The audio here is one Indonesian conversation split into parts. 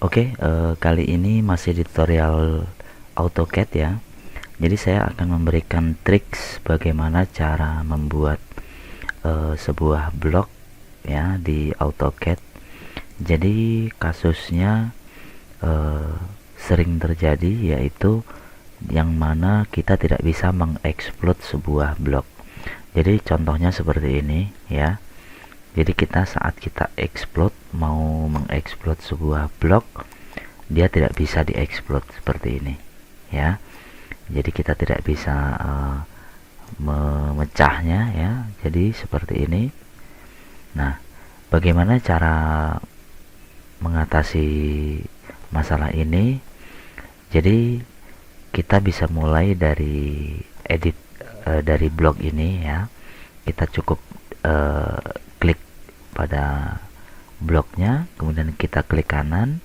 Oke, kali ini masih di tutorial AutoCAD ya. Jadi saya akan memberikan triks bagaimana cara membuat sebuah blok ya di AutoCAD. Jadi kasusnya sering terjadi, yaitu yang mana kita tidak bisa mengeksplod sebuah blok. Jadi contohnya seperti ini ya. Jadi kita saat kita explode, mau mengeksplod sebuah blok, dia tidak bisa dieksplod seperti ini ya. Jadi kita tidak bisa memecahnya ya. Jadi seperti ini. Nah, bagaimana cara mengatasi masalah ini? Jadi kita bisa mulai dari edit dari blok ini ya. Kita cukup klik pada bloknya, kemudian kita klik kanan,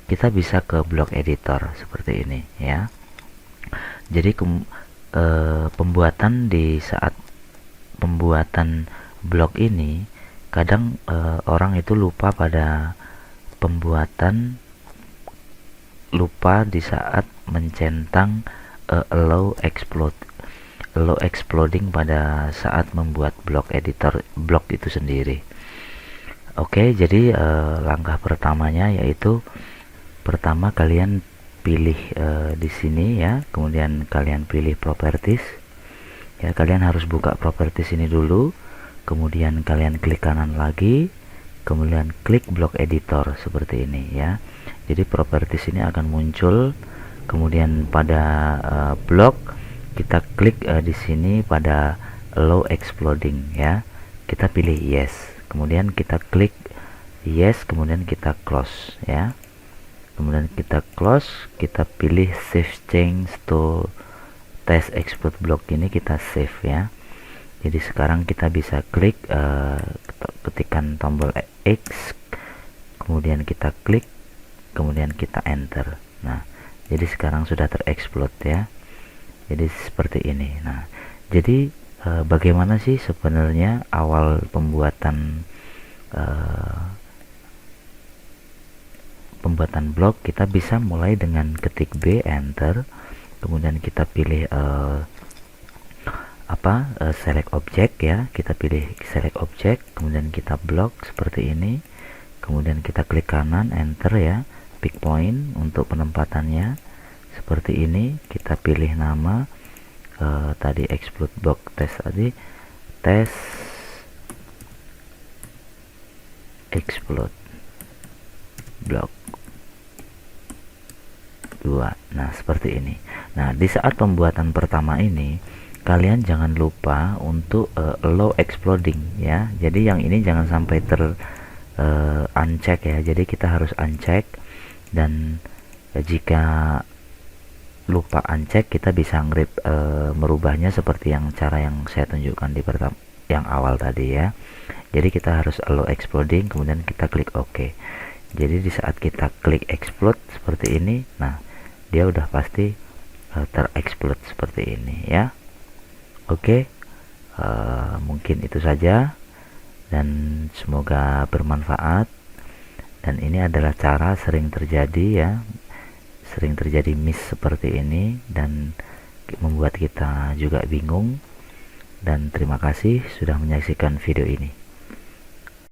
kita bisa ke blok editor seperti ini ya. Jadi pembuatan di saat pembuatan blok ini kadang orang itu lupa pada pembuatan, lupa di saat mencentang allow exploding pada saat membuat blok editor blok itu sendiri. Oke, jadi langkah pertamanya yaitu pertama kalian pilih di sini ya, kemudian kalian pilih properties ya. Kalian harus buka properties ini dulu, kemudian kalian klik kanan lagi, kemudian klik block editor seperti ini ya. Jadi properties ini akan muncul, kemudian pada blok kita klik di sini pada allow exploding ya. Kita pilih yes, kemudian kita klik yes, kemudian kita close ya. Kemudian kita close, kita pilih save change to test explode block, ini kita save ya. Jadi sekarang kita bisa klik ketikan tombol X, kemudian kita klik, kemudian kita enter. Nah, jadi sekarang sudah terexplode ya. Jadi seperti ini. Nah, jadi bagaimana sih sebenarnya awal pembuatan blok? Kita bisa mulai dengan ketik B, enter, kemudian kita pilih select object ya. Kita pilih select object, kemudian kita blok seperti ini, kemudian kita klik kanan, enter ya, pick point untuk penempatannya seperti ini. Kita pilih nama tadi explode block test, tadi test explode block 2. Nah, seperti ini. Nah, di saat pembuatan pertama ini kalian jangan lupa untuk allow exploding ya. Jadi yang ini jangan sampai uncheck ya. Jadi kita harus uncheck, dan jika lupa uncheck kita bisa merubahnya seperti cara yang saya tunjukkan di yang awal tadi ya. Jadi kita harus allow exploding, kemudian kita klik OK. Jadi di saat kita klik explode seperti ini, nah dia udah pasti terexplode seperti ini ya. Oke, mungkin itu saja, dan semoga bermanfaat. Dan ini adalah cara sering terjadi ya, sering terjadi miss seperti ini, dan membuat kita juga bingung. Dan terima kasih sudah menyaksikan video ini.